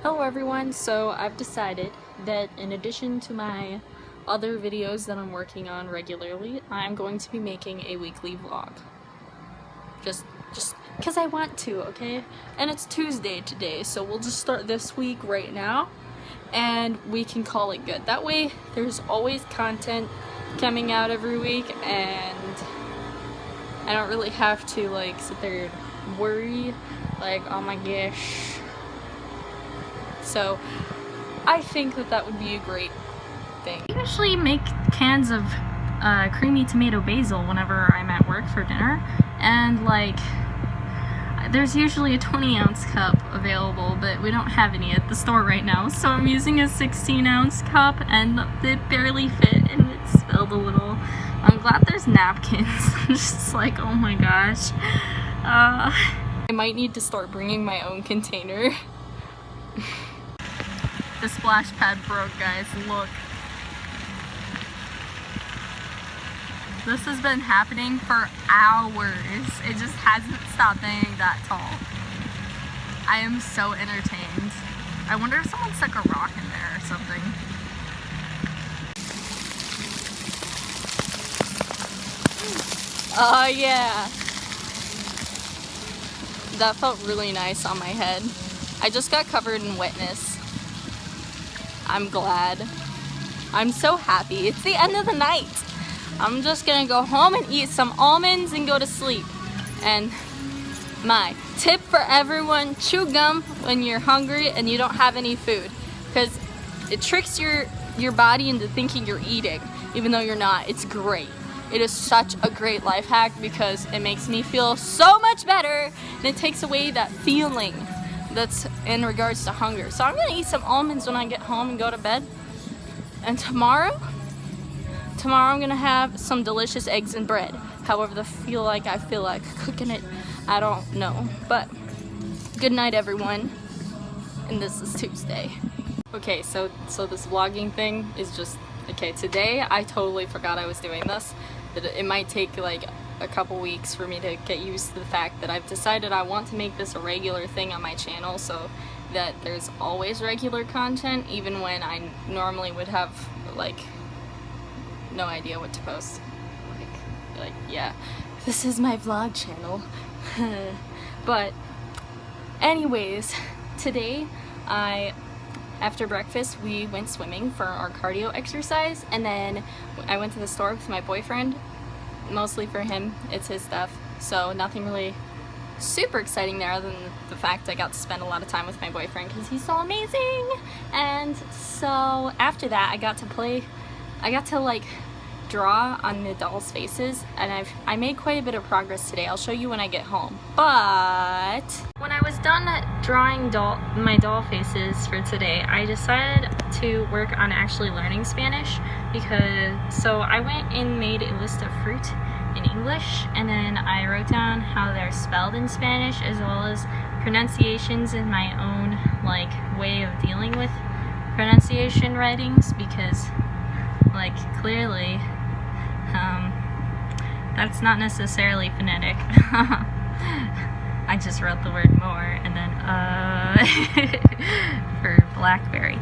Hello everyone, so I've decided that in addition to my other videos that I'm working on regularly, I'm going to be making a weekly vlog. Just because I want to, okay? And it's Tuesday today, so we'll just start this week right now and we can call it good. That way there's always content coming out every week and I don't really have to like sit there and worry like, oh my gosh. So I think that would be a great thing. I usually make cans of creamy tomato basil whenever I'm at work for dinner, and like there's usually a 20-ounce cup available, but we don't have any at the store right now, so I'm using a 16-ounce cup and it barely fit and it spilled a little. I'm glad there's napkins. I'm just like, oh my gosh. I might need to start bringing my own container. The splash pad broke, guys. Look. This has been happening for hours. It just hasn't stopped being that tall. I am so entertained. I wonder if someone stuck a rock in there or something. Oh yeah. That felt really nice on my head. I just got covered in wetness. I'm glad. I'm so happy. It's the end of the night. I'm just gonna go home and eat some almonds and go to sleep. And my tip for everyone, chew gum when you're hungry and you don't have any food, because it tricks your body into thinking you're eating even though you're not. It's great. It is such a great life hack because it makes me feel so much better and it takes away that feeling that's in regards to hunger. So I'm gonna eat some almonds when I get home and go to bed. And tomorrow I'm gonna have some delicious eggs and bread. However I feel like cooking it, I don't know. But good night everyone. And this is Tuesday. Okay, so this vlogging thing is just, okay, today I totally forgot I was doing this. That it might take like a couple weeks for me to get used to the fact that I've decided I want to make this a regular thing on my channel so that there's always regular content even when I normally would have like no idea what to post. Like yeah, this is my vlog channel. But anyways, today after breakfast we went swimming for our cardio exercise, and then I went to the store with my boyfriend. Mostly for him, it's his stuff, so nothing really super exciting there other than the fact I got to spend a lot of time with my boyfriend because he's so amazing. And so after that I got to like draw on the dolls' faces, and I made quite a bit of progress today. I'll show you when I get home. But when I was done drawing my doll faces for today, I decided to work on actually learning Spanish so I went and made a list of fruit in English, and then I wrote down how they're spelled in Spanish as well as pronunciations in my own like way of dealing with pronunciation writings, because like clearly that's not necessarily phonetic. I just wrote the word more and then for blackberry.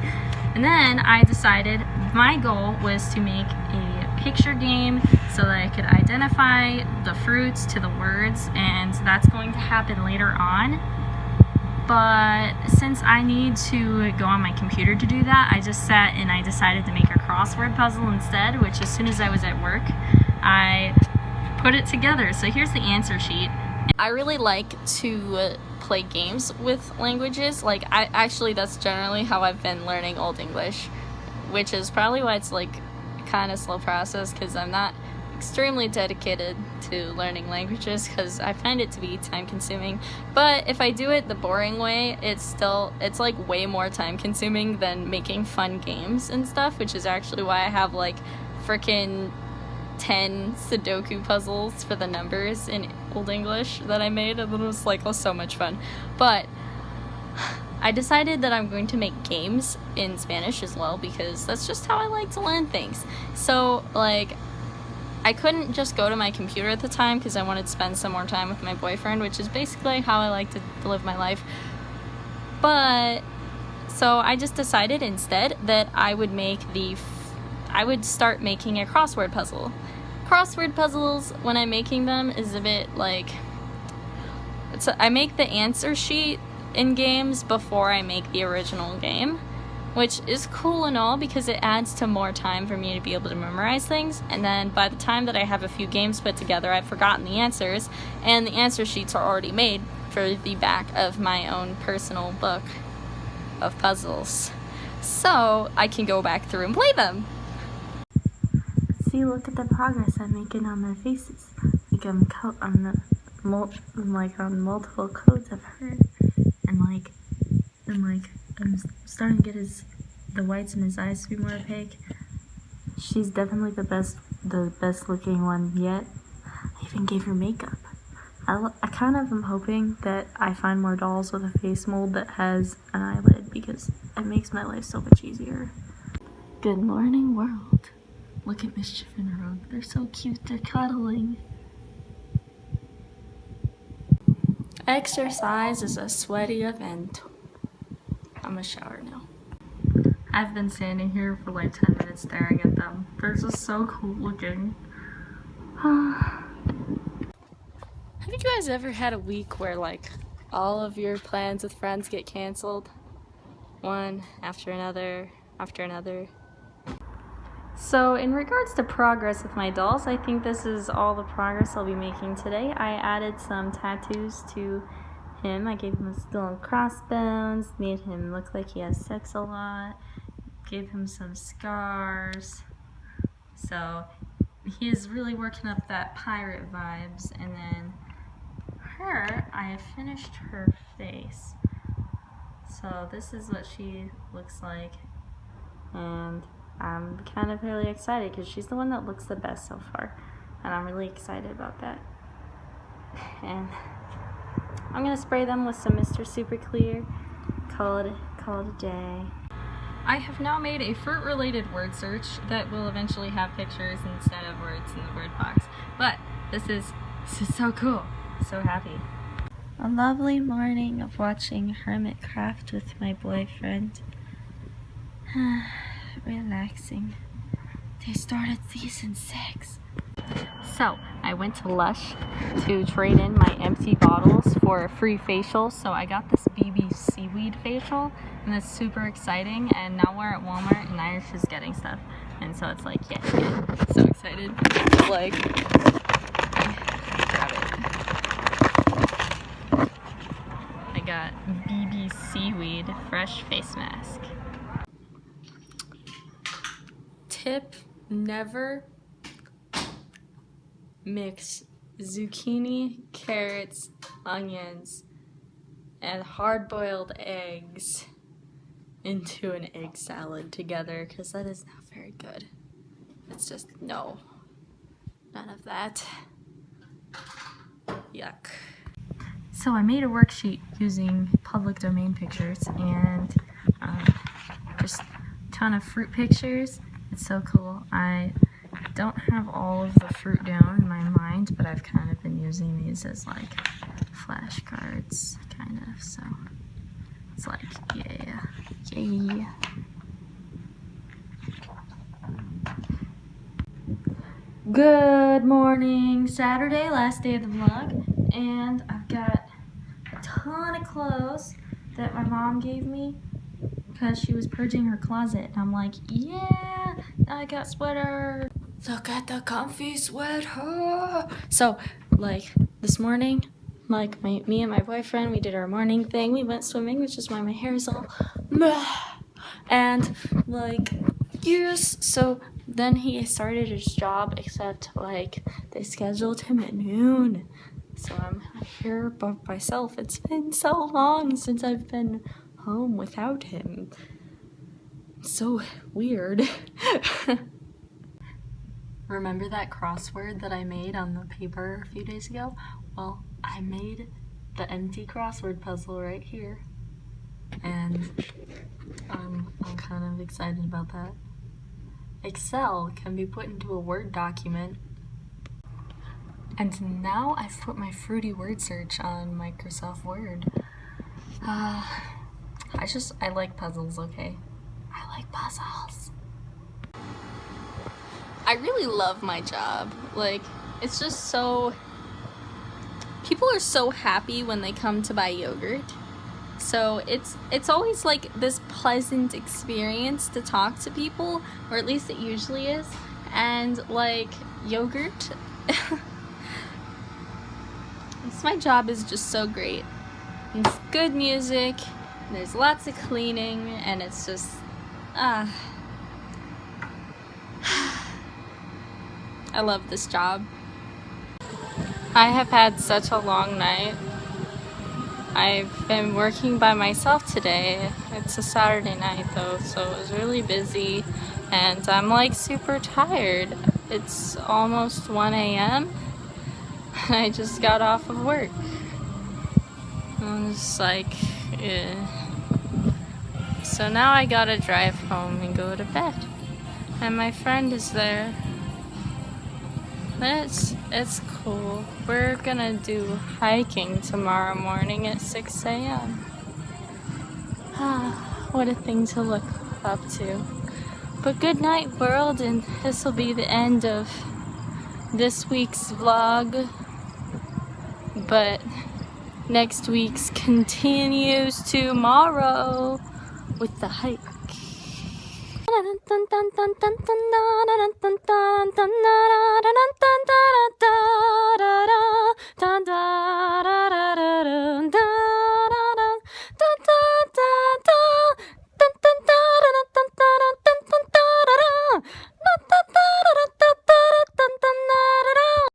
And then I decided my goal was to make a picture game so that I could identify the fruits to the words, and that's going to happen later on. But since I need to go on my computer to do that, I just sat and I decided to make a crossword puzzle instead, which as soon as I was at work, I put it together. So here's the answer sheet. I really like to play games with languages. Like that's generally how I've been learning Old English, which is probably why it's like kind of slow process, because I'm not extremely dedicated to learning languages because I find it to be time consuming. But if I do it the boring way, it's like way more time consuming than making fun games and stuff, which is actually why I have like freaking 10 Sudoku puzzles for the numbers in Old English that I made, and it was like so much fun. But I decided that I'm going to make games in Spanish as well because that's just how I like to learn things. So like I couldn't just go to my computer at the time because I wanted to spend some more time with my boyfriend, which is basically how I like to live my life. But So I just decided instead that I would start making a crossword puzzle. Crossword puzzles, when I'm making them, is a bit like, I make the answer sheet in games before I make the original game, which is cool and all because it adds to more time for me to be able to memorize things, and then by the time that I have a few games put together, I've forgotten the answers, and the answer sheets are already made for the back of my own personal book of puzzles. So I can go back through and play them. See, look at the progress I'm making on their faces. Like I'm on multiple coats of her, and I'm starting to get the whites in his eyes to be more opaque. She's definitely the best looking one yet. I even gave her makeup. I kind of am hoping that I find more dolls with a face mold that has an eyelid because it makes my life so much easier. Good morning, world. Look at Mischief and Rogue. They're so cute. They're cuddling. Exercise is a sweaty event. I'm gonna shower now. I've been standing here for like 10 minutes staring at them. They're just so cool looking. Have you guys ever had a week where like all of your plans with friends get canceled? One after another after another. So in regards to progress with my dolls, I think this is all the progress I'll be making today. I added some tattoos to him. I gave him a skull and crossbones, made him look like he has sex a lot, gave him some scars. So he is really working up that pirate vibes. And then her, I have finished her face. So this is what she looks like. And I'm kind of really excited because she's the one that looks the best so far. And I'm really excited about that. And I'm going to spray them with some Mr. Super Clear. Call it a day. I have now made a fruit-related word search that will eventually have pictures instead of words in the word box. But this is so cool. So happy. A lovely morning of watching Hermitcraft with my boyfriend. Relaxing. They started season 6. So, I went to Lush to trade in my empty bottles for a free facial. So I got this BB seaweed facial, and it's super exciting. And now we're at Walmart, and Irish is getting stuff. And so it's like, yeah. So excited. Like, grab it. I got BB seaweed fresh face mask. Tip: never mix zucchini, carrots, onions, and hard-boiled eggs into an egg salad together, because that is not very good. It's just, no. None of that. Yuck. So I made a worksheet using public domain pictures and just a ton of fruit pictures. It's so cool. I don't have all of the fruit down in my mind, but I've kind of been using these as like flashcards, kind of, so it's like, yeah. Good morning, Saturday, last day of the vlog, and I've got a ton of clothes that my mom gave me because she was purging her closet, and I'm like, yeah, I got sweater. Look at the comfy sweater. So, like, this morning, like, me and my boyfriend, we did our morning thing. We went swimming, which is why my hair is all meh. And, like, yes. So then he started his job, except, like, they scheduled him at noon. So I'm here by myself. It's been so long since I've been home without him. So weird. Remember that crossword that I made on the paper a few days ago? Well, I made the empty crossword puzzle right here. And I'm kind of excited about that. Excel can be put into a Word document. And now I've put my fruity word search on Microsoft Word. I like puzzles, okay? I like puzzles. I really love my job. Like, it's just so... People are so happy when they come to buy yogurt. So it's always like this pleasant experience to talk to people, or at least it usually is. And like yogurt, my job is just so great. It's good music, there's lots of cleaning, and it's just I love this job. I have had such a long night. I've been working by myself today. It's a Saturday night though, so it was really busy and I'm like super tired. It's almost 1 a.m. and I just got off of work. I'm just like, So now I gotta drive home and go to bed. And my friend is there. It's cool. We're gonna do hiking tomorrow morning at 6 a.m. What a thing to look up to. But good night, world, and this will be the end of this week's vlog. But next week's continues tomorrow with the hike.